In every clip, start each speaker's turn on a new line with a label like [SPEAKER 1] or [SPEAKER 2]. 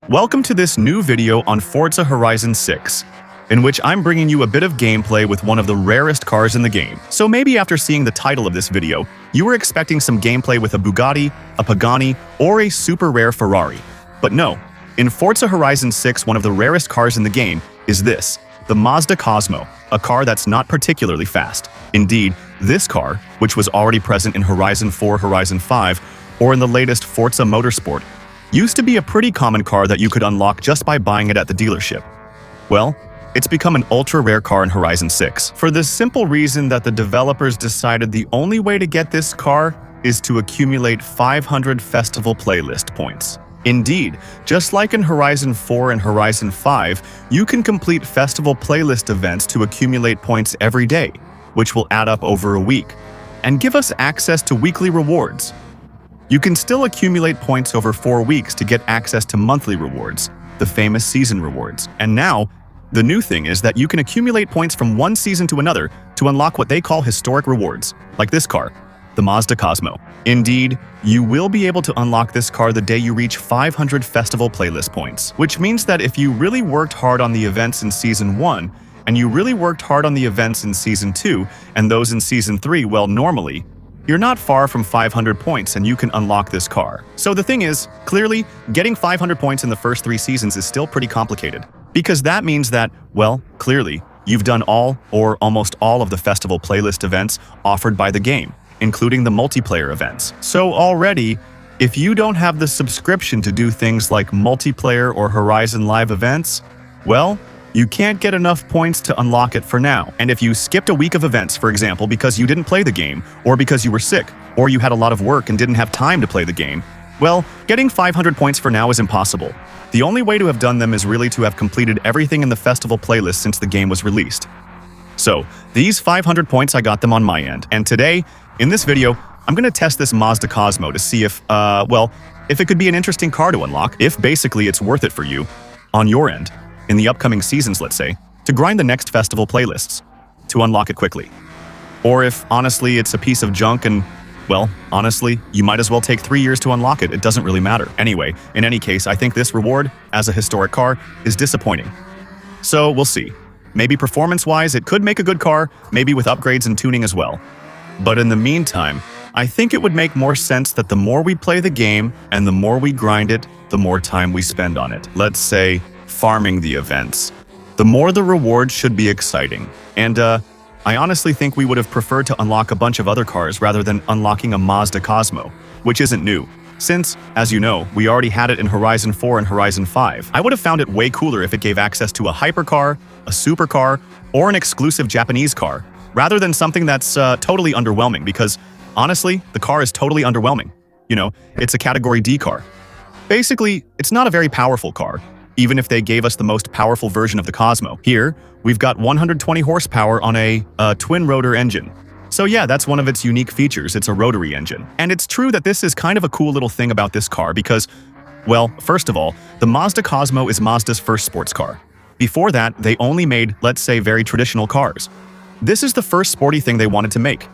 [SPEAKER 1] Welcome to this new video on Forza Horizon 6, in which I'm bringing you a bit of gameplay with one of the rarest cars in the game. So maybe after seeing the title of this video, you were expecting some gameplay with a Bugatti, a Pagani, or a super rare Ferrari. But no, in Forza Horizon 6, one of the rarest cars in the game is this, the Mazda Cosmo, a car that's not particularly fast. Indeed, this car, which was already present in Horizon 4, Horizon 5, or in the latest Forza Motorsport, used to be a pretty common car that you could unlock just by buying it at the dealership. Well, it's become an ultra-rare car in Horizon 6, for the simple reason that the developers decided the only way to get this car is to accumulate 500 festival playlist points. Indeed, just like in Horizon 4 and Horizon 5, you can complete festival playlist events to accumulate points every day, which will add up over a week, and give us access to weekly rewards. You can still accumulate points over 4 weeks to get access to monthly rewards, the famous season rewards. And now, the new thing is that you can accumulate points from one season to another to unlock what they call historic rewards, like this car, the Mazda Cosmo. Indeed, you will be able to unlock this car the day you reach 500 festival playlist points, which means that if you really worked hard on the events in Season 1, and you really worked hard on the events in Season 2, and those in Season 3, well, normally, you're not far from 500 points and you can unlock this car. So the thing is, clearly, getting 500 points in the first 3 seasons is still pretty complicated. Because that means that, well, clearly, you've done all or almost all of the festival playlist events offered by the game, including the multiplayer events. So already, if you don't have the subscription to do things like multiplayer or Horizon Live events, well, you can't get enough points to unlock it for now. And if you skipped a week of events, for example, because you didn't play the game, or because you were sick, or you had a lot of work and didn't have time to play the game, well, getting 500 points for now is impossible. The only way to have done them is really to have completed everything in the festival playlist since the game was released. So, these 500 points, I got them on my end. And today, in this video, I'm going to test this Mazda Cosmo to see if, if it could be an interesting car to unlock, if basically it's worth it for you, on your end, in the upcoming seasons, let's say, to grind the next festival playlists, to unlock it quickly. Or if, honestly, it's a piece of junk and, well, honestly, you might as well take 3 years to unlock it, it doesn't really matter. Anyway, in any case, I think this reward, as a historic car, is disappointing. So, we'll see. Maybe performance-wise, it could make a good car, maybe with upgrades and tuning as well. But in the meantime, I think it would make more sense that the more we play the game and the more we grind it, the more time we spend on it. Let's say, farming the events. The more the rewards should be exciting. And I honestly think we would have preferred to unlock a bunch of other cars rather than unlocking a Mazda Cosmo, which isn't new. Since, as you know, we already had it in Horizon 4 and Horizon 5. I would have found it way cooler if it gave access to a hypercar, a supercar, or an exclusive Japanese car, rather than something that's totally underwhelming because, honestly, the car is totally underwhelming. You know, it's a Category D car. Basically, it's not a very powerful car, even if they gave us the most powerful version of the Cosmo. Here, we've got 120 horsepower on a twin-rotor engine. So yeah, that's one of its unique features, it's a rotary engine. And it's true that this is kind of a cool little thing about this car because, well, first of all, the Mazda Cosmo is Mazda's first sports car. Before that, they only made, let's say, very traditional cars. This is the first sporty thing they wanted to make.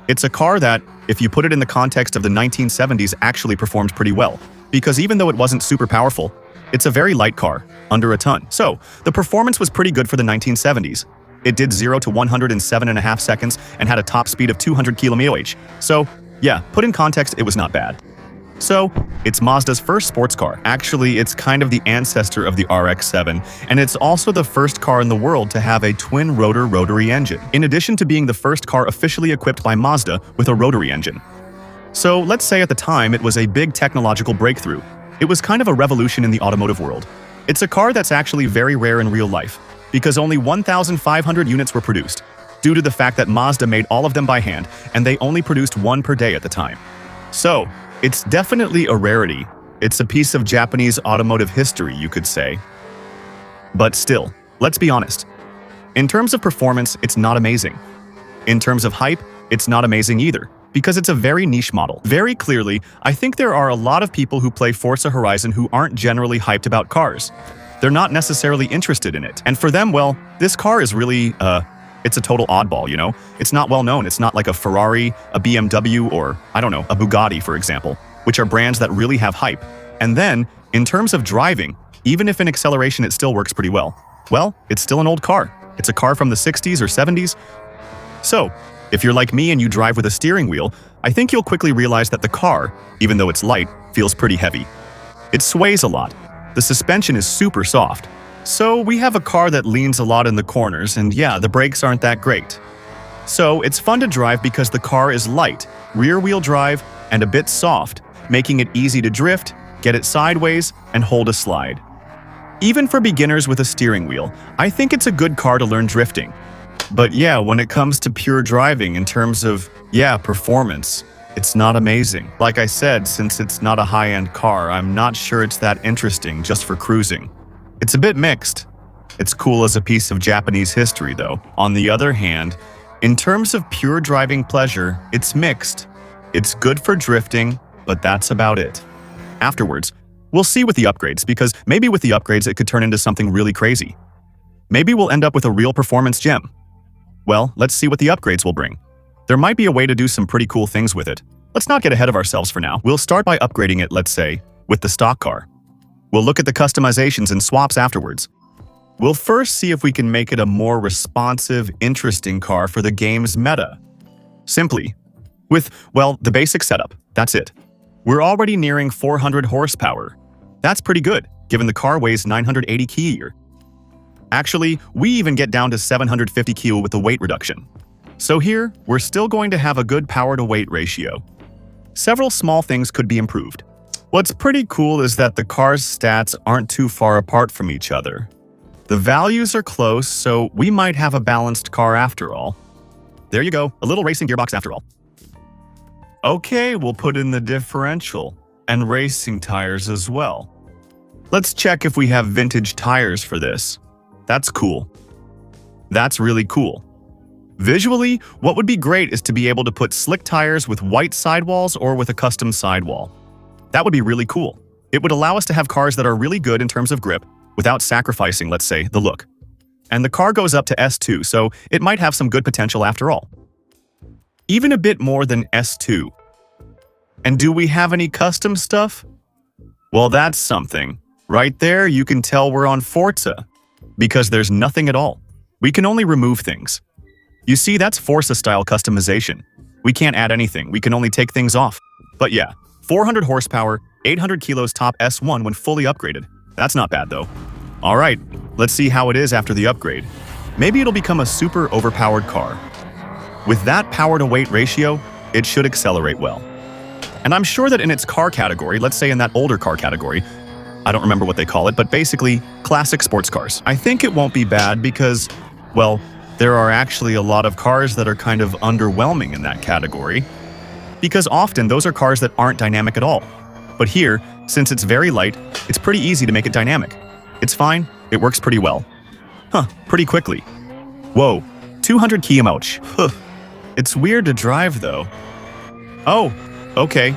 [SPEAKER 1] It's a car that, if you put it in the context of the 1970s, actually performed pretty well. Because even though it wasn't super powerful, it's a very light car, under a ton. So, the performance was pretty good for the 1970s. It did 0 to 107.5 seconds and had a top speed of 200 km/h. So, yeah, put in context, it was not bad. So, it's Mazda's first sports car. Actually, it's kind of the ancestor of the RX-7, and it's also the first car in the world to have a twin-rotor rotary engine, in addition to being the first car officially equipped by Mazda with a rotary engine. So, let's say at the time it was a big technological breakthrough. It was kind of a revolution in the automotive world. It's a car that's actually very rare in real life, because only 1,500 units were produced, due to the fact that Mazda made all of them by hand, and they only produced one per day at the time. So, it's definitely a rarity. It's a piece of Japanese automotive history, you could say. But still, let's be honest. In terms of performance, it's not amazing. In terms of hype, it's not amazing either, because it's a very niche model. Very clearly, I think there are a lot of people who play Forza Horizon who aren't generally hyped about cars. They're not necessarily interested in it. And for them, well, this car is really, it's a total oddball, you know? It's not well known. It's not like a Ferrari, a BMW, or, I don't know, a Bugatti, for example, which are brands that really have hype. And then, in terms of driving, Even if in acceleration it still works pretty well. Well, it's still an old car. It's a car from the 60s or 70s. So, if you're like me and you drive with a steering wheel, I think you'll quickly realize that the car, even though it's light, feels pretty heavy. It sways a lot. The suspension is super soft. So we have a car that leans a lot in the corners, and yeah, the brakes aren't that great. So it's fun to drive because the car is light, rear-wheel drive, and a bit soft, making it easy to drift, get it sideways, and hold a slide. Even for beginners with a steering wheel, I think it's a good car to learn drifting. But yeah, when it comes to pure driving in terms of, performance, it's not amazing. Like I said, since it's not a high-end car, I'm not sure it's that interesting just for cruising. It's a bit mixed. It's cool as a piece of Japanese history, though. On the other hand, in terms of pure driving pleasure, it's mixed. It's good for drifting, but that's about it. Afterwards, we'll see with the upgrades, because maybe with the upgrades it could turn into something really crazy. Maybe we'll end up with a real performance gem. Well, let's see what the upgrades will bring. There might be a way to do some pretty cool things with it. Let's not get ahead of ourselves for now. We'll start by upgrading it, let's say, with the stock car. We'll look at the customizations and swaps afterwards. We'll first see if we can make it a more responsive, interesting car for the game's meta. Simply, with, the basic setup, that's it. We're already nearing 400 horsepower. That's pretty good, given the car weighs 980 kg. Actually, we even get down to 750 kg with the weight reduction. So here, we're still going to have a good power-to-weight ratio. Several small things could be improved. What's pretty cool is that the car's stats aren't too far apart from each other. The values are close, so we might have a balanced car after all. There you go, a little racing gearbox after all. Okay, we'll put in the differential and racing tires as well. Let's check if we have vintage tires for this. That's cool. That's really cool. Visually, what would be great is to be able to put slick tires with white sidewalls or with a custom sidewall. That would be really cool. It would allow us to have cars that are really good in terms of grip without sacrificing, let's say, the look. And the car goes up to S2, so it might have some good potential after all. Even a bit more than S2. And do we have any custom stuff? Well, that's something. Right there, you can tell we're on Forza. Because there's nothing at all. We can only remove things. You see, that's Forza-style customization. We can't add anything, we can only take things off. But yeah, 400 horsepower, 800 kilos top S1 when fully upgraded. That's not bad though. Alright, let's see how it is after the upgrade. Maybe it'll become a super overpowered car. With that power-to-weight ratio, it should accelerate well. And I'm sure that in its car category, let's say in that older car category, I don't remember what they call it, but basically, classic sports cars. I think it won't be bad because, there are actually a lot of cars that are kind of underwhelming in that category. Because often, those are cars that aren't dynamic at all. But here, since it's very light, it's pretty easy to make it dynamic. It's fine, it works pretty well. Pretty quickly. Whoa, 200 km/h. It's weird to drive though. Oh, okay.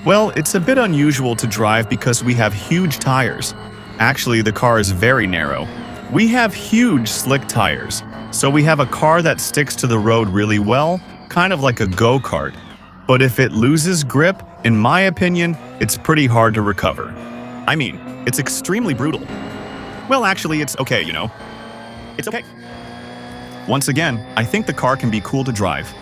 [SPEAKER 1] Well, it's a bit unusual to drive because we have huge tires. Actually, the car is very narrow. We have huge slick tires, so we have a car that sticks to the road really well, kind of like a go-kart. But if it loses grip, in my opinion, it's pretty hard to recover. I mean, it's extremely brutal. Well, actually, it's okay, you know. It's okay. Once again, I think the car can be cool to drive.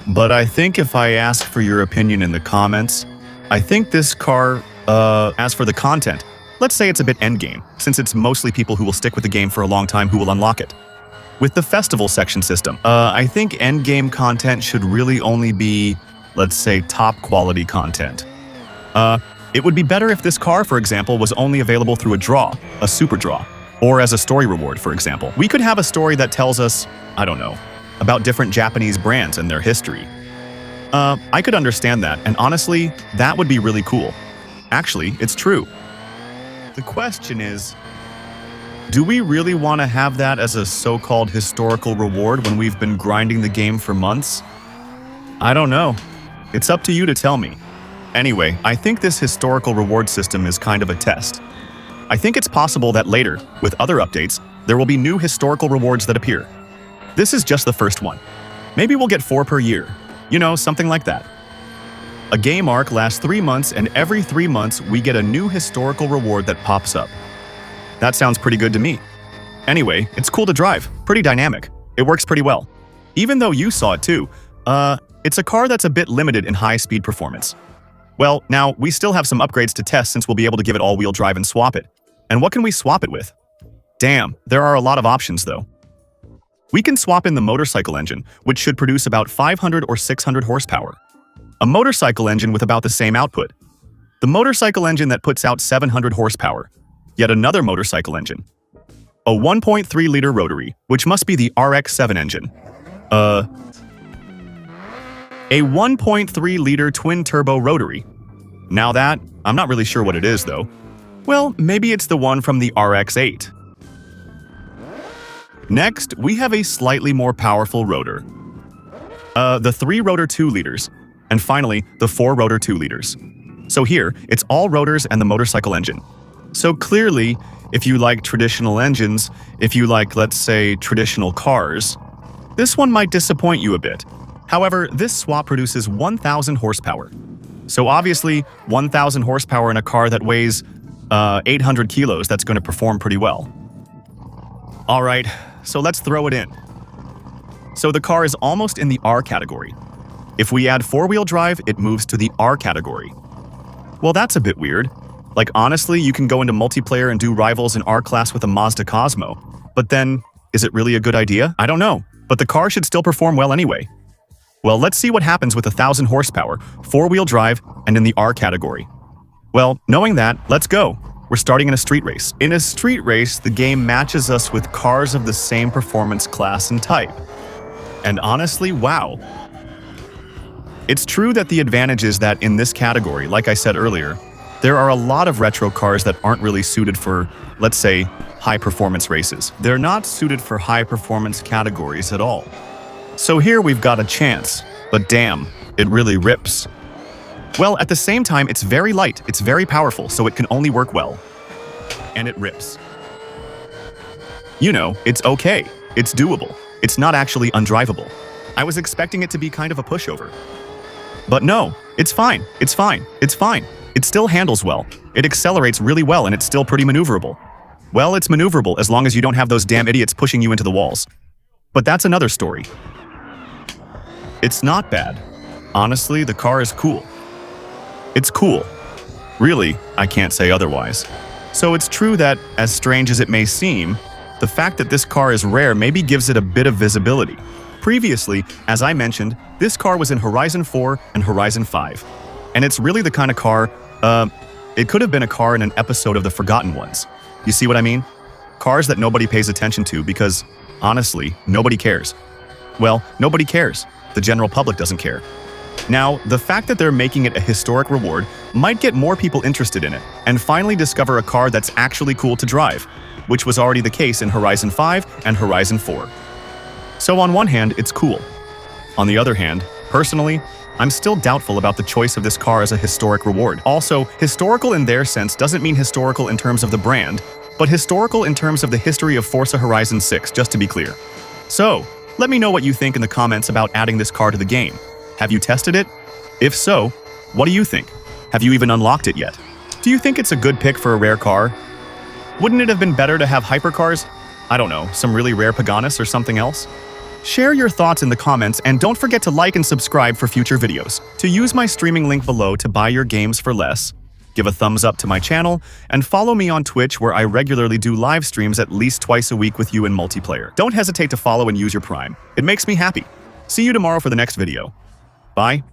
[SPEAKER 1] But I think if I ask for your opinion in the comments, I think this car, as for the content, let's say it's a bit endgame, since it's mostly people who will stick with the game for a long time who will unlock it. With the festival section system, I think endgame content should really only be, let's say, top quality content. It would be better if this car, for example, was only available through a draw, a super draw, or as a story reward, for example. We could have a story that tells us, I don't know, about different Japanese brands and their history. I could understand that, and honestly, that would be really cool. Actually, it's true. The question is, do we really want to have that as a so-called historical reward when we've been grinding the game for months? I don't know. It's up to you to tell me. Anyway, I think this historical reward system is kind of a test. I think it's possible that later, with other updates, there will be new historical rewards that appear. This is just the first one. Maybe we'll get 4 per year. You know, something like that. A game arc lasts 3 months, and every 3 months we get a new historical reward that pops up. That sounds pretty good to me. Anyway, it's cool to drive, pretty dynamic. It works pretty well. Even though you saw it too, it's a car that's a bit limited in high-speed performance. Well, now, we still have some upgrades to test since we'll be able to give it all-wheel drive and swap it. And what can we swap it with? Damn, there are a lot of options though. We can swap in the motorcycle engine, which should produce about 500 or 600 horsepower. A motorcycle engine with about the same output. The motorcycle engine that puts out 700 horsepower. Yet another motorcycle engine. A 1.3-liter rotary, which must be the RX-7 engine. A 1.3-liter twin-turbo rotary. Now that, I'm not really sure what it is though. Well, maybe it's the one from the RX-8. Next, we have a slightly more powerful rotor. The 3-rotor 2-liters. And finally, the 4-rotor 2-liters. So here, it's all rotors and the motorcycle engine. So clearly, if you like traditional engines, if you like, let's say, traditional cars, this one might disappoint you a bit. However, this swap produces 1,000 horsepower. So obviously, 1,000 horsepower in a car that weighs 800 kilos, that's going to perform pretty well. Alright, so let's throw it in. So the car is almost in the R category. If we add 4-wheel drive, it moves to the R category. Well, that's a bit weird. Like honestly, you can go into multiplayer and do rivals in R-Class with a Mazda Cosmo. But then, is it really a good idea? I don't know, but the car should still perform well anyway. Well, let's see what happens with 1,000 horsepower, 4-wheel drive, and in the R category. Well, knowing that, let's go. We're starting in a street race. In a street race, the game matches us with cars of the same performance class and type. And honestly, wow. It's true that the advantage is that in this category, like I said earlier, there are a lot of retro cars that aren't really suited for, let's say, high-performance races. They're not suited for high-performance categories at all. So here we've got a chance, but damn, it really rips. Well, at the same time, it's very light, it's very powerful, so it can only work well. And it rips. You know, it's okay. It's doable. It's not actually undrivable. I was expecting it to be kind of a pushover. But no, it's fine, it's fine, it's fine. It still handles well. It accelerates really well and it's still pretty maneuverable. Well, it's maneuverable as long as you don't have those damn idiots pushing you into the walls. But that's another story. It's not bad. Honestly, the car is cool. It's cool. Really, I can't say otherwise. So it's true that, as strange as it may seem, the fact that this car is rare maybe gives it a bit of visibility. Previously, as I mentioned, this car was in Horizon 4 and Horizon 5. And it's really the kind of car, it could have been a car in an episode of The Forgotten Ones. You see what I mean? Cars that nobody pays attention to because, honestly, nobody cares. Well, nobody cares. The general public doesn't care. Now, the fact that they're making it a historic reward might get more people interested in it and finally discover a car that's actually cool to drive, which was already the case in Horizon 5 and Horizon 4. So on one hand, it's cool. On the other hand, personally, I'm still doubtful about the choice of this car as a historic reward. Also, historical in their sense doesn't mean historical in terms of the brand, but historical in terms of the history of Forza Horizon 6, just to be clear. So, let me know what you think in the comments about adding this car to the game. Have you tested it? If so, what do you think? Have you even unlocked it yet? Do you think it's a good pick for a rare car? Wouldn't it have been better to have hypercars? I don't know, some really rare Paganis or something else? Share your thoughts in the comments and don't forget to like and subscribe for future videos. To use my streaming link below to buy your games for less, give a thumbs up to my channel, and follow me on Twitch where I regularly do live streams at least twice a week with you in multiplayer. Don't hesitate to follow and use your Prime. It makes me happy. See you tomorrow for the next video. Bye.